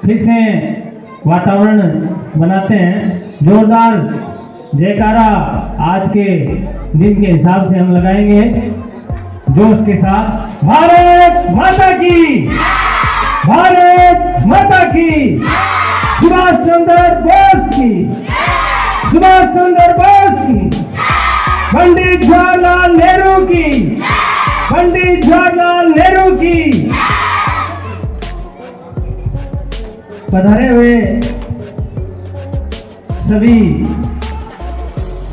फिर से वातावरण बनाते हैं। जोरदार जयकारा आज के दिन के हिसाब से हम लगाएंगे जोश के साथ। भारत माता की, भारत माता की, सुभाष चंद्र बोस की, सुभाष चंद्र बोस की, पंडित जवाहरलाल नेहरू की, पंडित जवाहरलाल नेहरू की। पधारे हुए सभी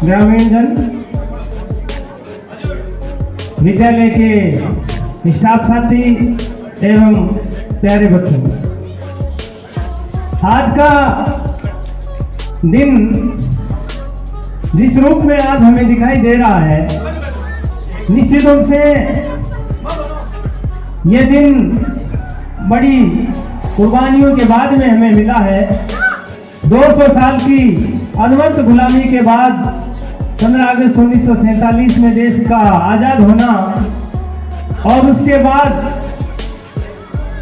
ग्रामीण जन, विद्यालय के स्टाफ साथी एवं प्यारे बच्चों, आज का दिन जिस रूप में आज हमें दिखाई दे रहा है, निश्चित रूप से ये दिन बड़ी कुर्बानियों के बाद में हमें मिला है। 200 साल की अनवरत गुलामी के बाद 15 अगस्त 1947 में देश का आजाद होना और उसके बाद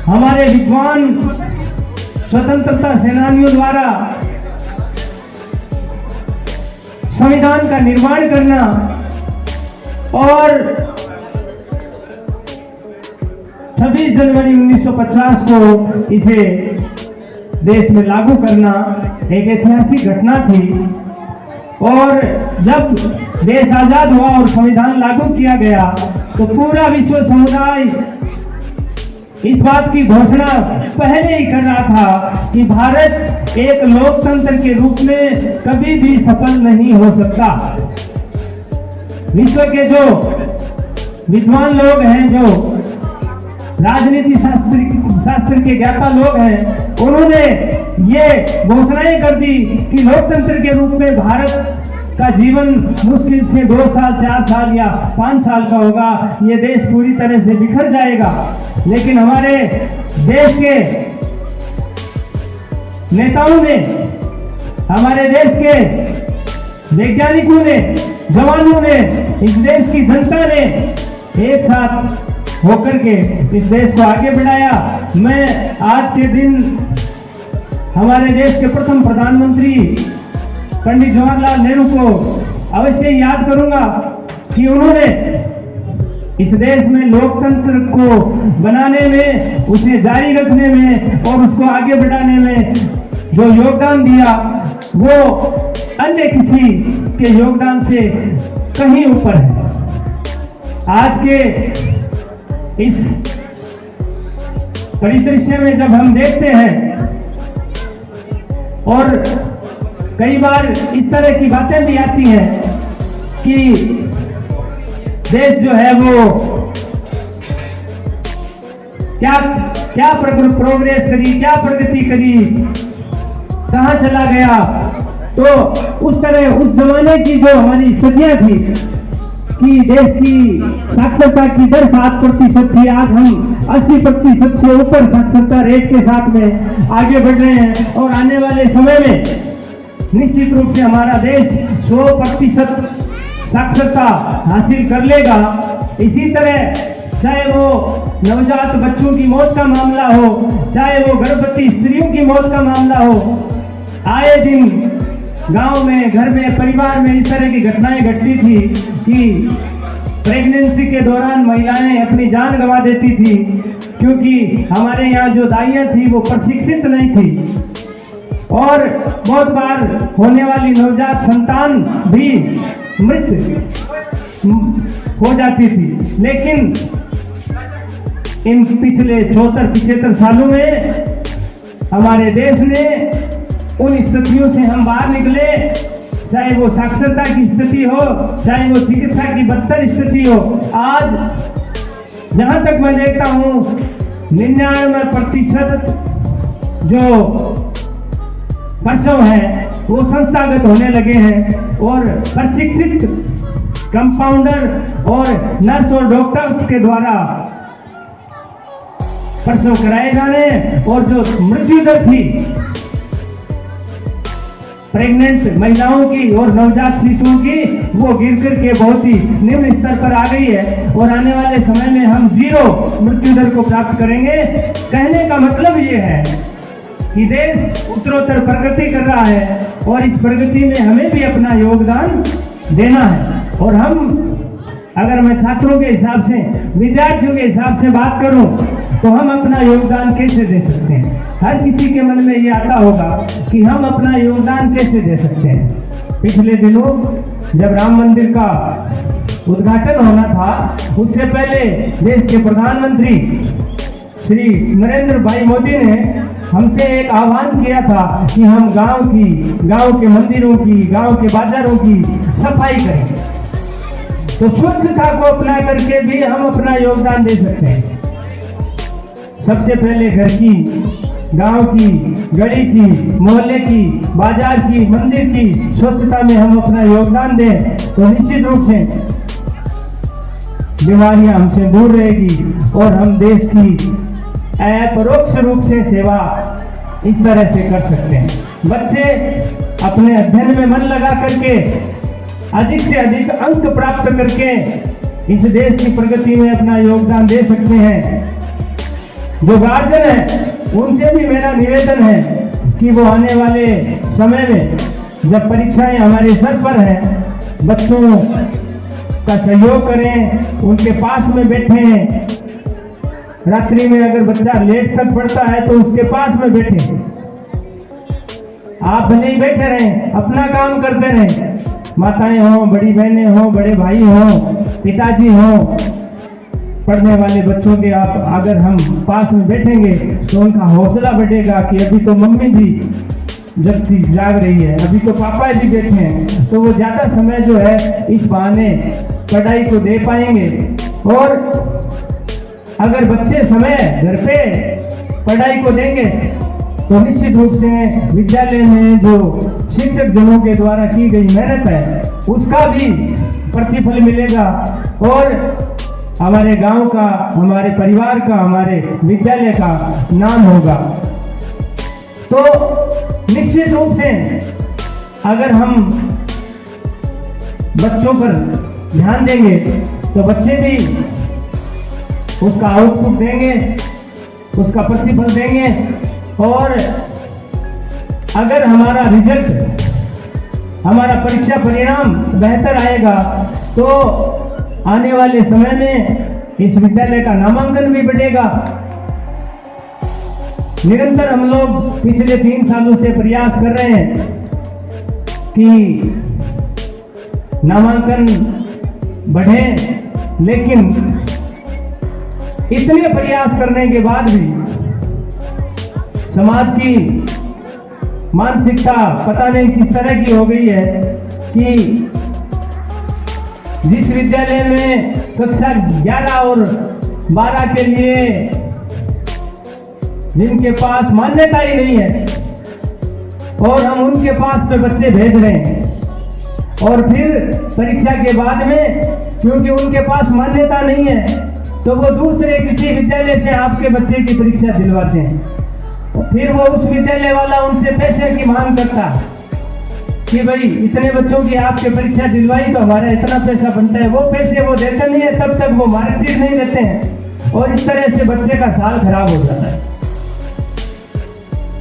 हमारे विद्वान स्वतंत्रता सेनानियों द्वारा संविधान का निर्माण करना और 26 जनवरी 1950 को इसे देश में लागू करना एक ऐतिहासिक घटना थी। और जब देश आजाद हुआ और संविधान लागू किया गया तो पूरा विश्व समुदाय इस बात की घोषणा पहले ही कर रहा था कि भारत एक लोकतंत्र के रूप में कभी भी सफल नहीं हो सकता। विश्व के जो विद्वान लोग हैं, जो राजनीति शास्त्र के ज्ञाता लोग हैं, उन्होंने ये घोषणाएं कर दी कि लोकतंत्र के रूप में भारत का जीवन मुश्किल से 2 साल, 4 साल या 5 साल का होगा। ये देश पूरी तरह से बिखर जाएगा। लेकिन हमारे देश के नेताओं ने, हमारे देश के वैज्ञानिकों ने, जवानों ने, इस देश की जनता ने एक साथ होकर के इस देश को आगे बढ़ाया। मैं आज के दिन हमारे देश के प्रथम प्रधानमंत्री पंडित जवाहरलाल नेहरू को अवश्य याद करूंगा कि उन्होंने इस देश में लोकतंत्र को बनाने में, उसे जारी रखने में और उसको आगे बढ़ाने में जो योगदान दिया, वो अन्य किसी के योगदान से कहीं ऊपर है। आज के इस परिदृश्य में जब हम देखते हैं और कई बार इस तरह की बातें भी आती हैं कि देश जो है वो क्या प्रोग्रेस करी, क्या प्रगति करी, कहां चला गया, तो उस तरह उस जमाने की जो हमारी स्थितियां थी कि देश की साक्षरता की दर 7% थी, आज हम 80% से ऊपर साक्षरता रेट के साथ में आगे बढ़ रहे हैं। और आने वाले समय में निश्चित रूप से हमारा देश 100% साक्षरता हासिल कर लेगा। इसी तरह चाहे वो नवजात बच्चों की मौत का मामला हो, चाहे वो गर्भवती स्त्रियों की मौत का मामला हो, आए दिन गांव में, घर में, परिवार में इस तरह की घटनाएं घटती थी कि प्रेगनेंसी के दौरान महिलाएं अपनी जान गंवा देती थी क्योंकि हमारे यहाँ जो दाइयाँ थी वो प्रशिक्षित नहीं थी। और बहुत बार होने वाली नवजात संतान भी मृत हो जाती थी। लेकिन इन पिछले 74-75 सालों में हमारे देश ने उन स्थितियों से हम बाहर निकले, चाहे वो साक्षरता की स्थिति हो, चाहे वो चिकित्सा की बदतर स्थिति हो। आज जहां तक मैं देखता हूं 99% जो प्रसव है वो संस्थागत होने लगे हैं और प्रशिक्षित कंपाउंडर और नर्स और डॉक्टर्स के द्वारा प्रसव कराए जाने, और जो मृत्यु दर थी प्रेग्नेंट महिलाओं की और नवजात शिशुओं की, वो गिर करके बहुत ही निम्न स्तर पर आ गई है। और आने वाले समय में हम 0 मृत्यु दर को प्राप्त करेंगे। कहने का मतलब ये है कि देश उत्तरोत्तर प्रगति कर रहा है और इस प्रगति में हमें भी अपना योगदान देना है। और हम, अगर मैं छात्रों के हिसाब से, विद्यार्थियों के हिसाब से बात करूं, तो हम अपना योगदान कैसे दे सकते हैं? हर किसी के मन में ये आता होगा कि हम अपना योगदान कैसे दे सकते हैं। पिछले दिनों जब राम मंदिर का उद्घाटन होना था, उससे पहले देश के प्रधानमंत्री श्री नरेंद्र भाई मोदी ने हमसे एक आह्वान किया था कि हम गांव के मंदिरों की, गांव के बाजारों की सफाई करें। तो स्वच्छता को अपना करके भी हम अपना योगदान दे सकते हैं। सबसे पहले घर की, गांव की, गली की, मोहल्ले की, बाजार की, मंदिर की स्वच्छता में हम अपना योगदान दें तो निश्चित रूप से बीमारियां हमसे दूर रहेगी और हम देश की अपरोक्ष रूप से सेवा इस तरह से कर सकते हैं। बच्चे अपने अध्ययन में मन लगा करके अधिक से अधिक अंक प्राप्त करके इस देश की प्रगति में अपना योगदान दे सकते हैं। जो गार्जियन है उनसे भी मेरा निवेदन है कि वो आने वाले समय में जब परीक्षाएं हमारे सर पर हैं, बच्चों का सहयोग करें, उनके पास में बैठें। रात्रि में अगर बच्चा लेट तक पढ़ता है तो उसके पास में बैठें। आप भले ही बैठे रहें, अपना काम करते रहें। माताएं हों, बड़ी बहनें हों, बड़े भाई हों, पिताजी हों, पढ़ने वाले बच्चों के आप अगर हम पास में बैठेंगे तो उनका हौसला बढ़ेगा कि अभी तो मम्मी जी जब जाग रही है, अभी तो पापा जी बैठे हैं, तो वो ज़्यादा समय जो है इस बहाने पढ़ाई को दे पाएंगे। और अगर बच्चे समय घर पे पढ़ाई को देंगे तो निश्चित रूप से विद्यालय में जो शिक्षक जनों के द्वारा की गई मेहनत है उसका भी प्रतिफल मिलेगा और हमारे गांव का, हमारे परिवार का, हमारे विद्यालय का नाम होगा। तो निश्चित रूप से अगर हम बच्चों पर ध्यान देंगे तो बच्चे भी उसका आउटपुट देंगे, उसका प्रतिफल देंगे। और अगर हमारा रिजल्ट, हमारा परीक्षा परिणाम बेहतर आएगा तो आने वाले समय में इस विद्यालय का नामांकन भी बढ़ेगा। निरंतर हम लोग पिछले 3 सालों से प्रयास कर रहे हैं कि नामांकन बढ़े, लेकिन इतने प्रयास करने के बाद भी समाज की मानसिकता पता नहीं किस तरह की हो गई है कि जिस विद्यालय में कक्षा 11 और 12 के लिए जिनके पास मान्यता ही नहीं है और हम उनके पास पे बच्चे भेज रहे हैं और फिर परीक्षा के बाद में क्योंकि उनके पास मान्यता नहीं है तो वो दूसरे किसी विद्यालय से आपके बच्चे की परीक्षा दिलवाते हैं। फिर वो उस विद्यालय वाला उनसे पैसे की मांग करता कि भाई इतने बच्चों की आपके परीक्षा दिलवाई तो हमारा इतना पैसा बनता है। वो पैसे वो देते नहीं है, तब तक वो मार्कशीट नहीं देते हैं और इस तरह से बच्चे का साल खराब हो जाता है।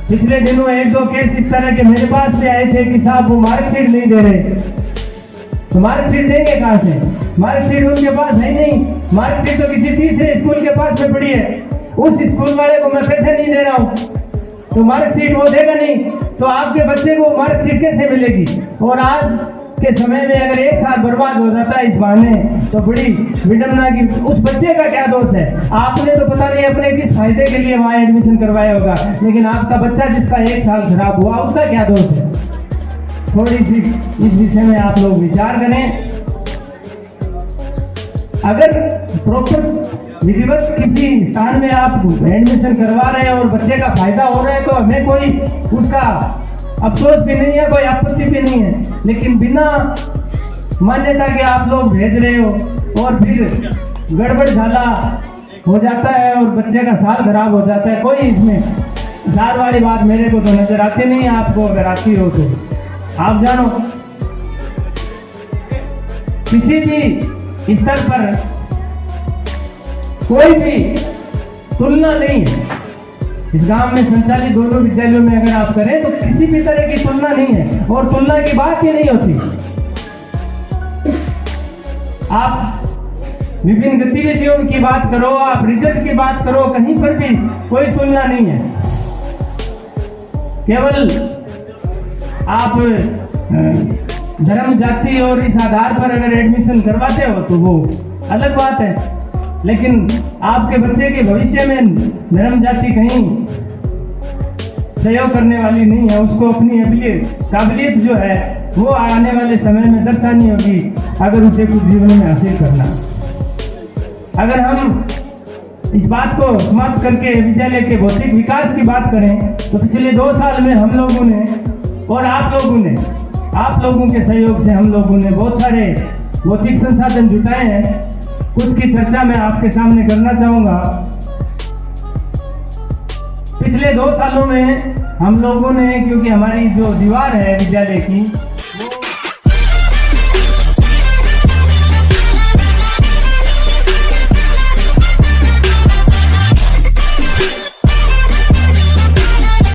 पिछले दिनों 1-2 केस इस तरह के मेरे पास से आए थे कि साहब वो मार्कशीट नहीं दे रहे, तो मार्कशीट देंगे कहाँ से? मार्कशीट उनके पास है नहीं। मार्कशीट तो किसी तीसरे स्कूल के पास में पड़ी है, उस स्कूल वाले को मैं पैसे नहीं दे रहा हूँ तो मार्कशीट वो देगा नहीं, तो आपके बच्चे को मार्कशीट कैसे मिलेगी? और आज के समय में अगर 1 साल बर्बाद हो जाता है इस बहाने तो बड़ी विडम्बना की। उस बच्चे का क्या दोष है? आपने तो पता नहीं अपने किस फायदे के लिए वहाँ एडमिशन करवाया होगा, लेकिन आपका बच्चा जिसका 1 साल खराब हुआ उसका क्या दोष है? थोड़ी सी इस विषय में आप लोग विचार करें। अगर प्रॉपर विधिवत किसी स्थान में आप एडमिशन करवा रहे हैं और बच्चे का फायदा हो रहा है तो हमें कोई उसका अफसोस भी नहीं है, कोई आपत्ति भी नहीं है। लेकिन बिना मान्यता के आप लोग भेज रहे हो और फिर गड़बड़ झाला हो जाता है और बच्चे का साल खराब हो जाता है। कोई इसमें सार वाली बात मेरे को तो नजर आती नहीं है, आपको अगर आती हो तो आप जानो। किसी भी स्तर पर कोई भी तुलना नहीं है, इस गांव में संचालित दोनों विद्यालयों में अगर आप करें तो किसी भी तरह की तुलना नहीं है और तुलना की बात ही नहीं होती। आप विभिन्न गतिविधियों की बात करो, आप रिजल्ट की बात करो, कहीं पर भी कोई तुलना नहीं है। केवल आप धर्म जाति और इस आधार पर अगर एडमिशन करवाते हो तो वो अलग बात है, लेकिन आपके बच्चे के भविष्य में धर्म जाति कहीं सहयोग करने वाली नहीं है। उसको अपनी काबिलियत जो है वो आने वाले समय में दर्शानी होगी अगर उसे कुछ जीवन में हासिल करना। अगर हम इस बात को समाप्त करके विद्यालय के भौतिक विकास की बात करें तो पिछले 2 साल में हम लोगों ने और आप लोगों के सहयोग से हम लोगों ने बहुत सारे भौतिक संसाधन जुटाए हैं। कुछ की चर्चा मैं आपके सामने करना चाहूँगा। पिछले 2 सालों में हम लोगों ने, क्योंकि हमारी जो दीवार है विद्यालय की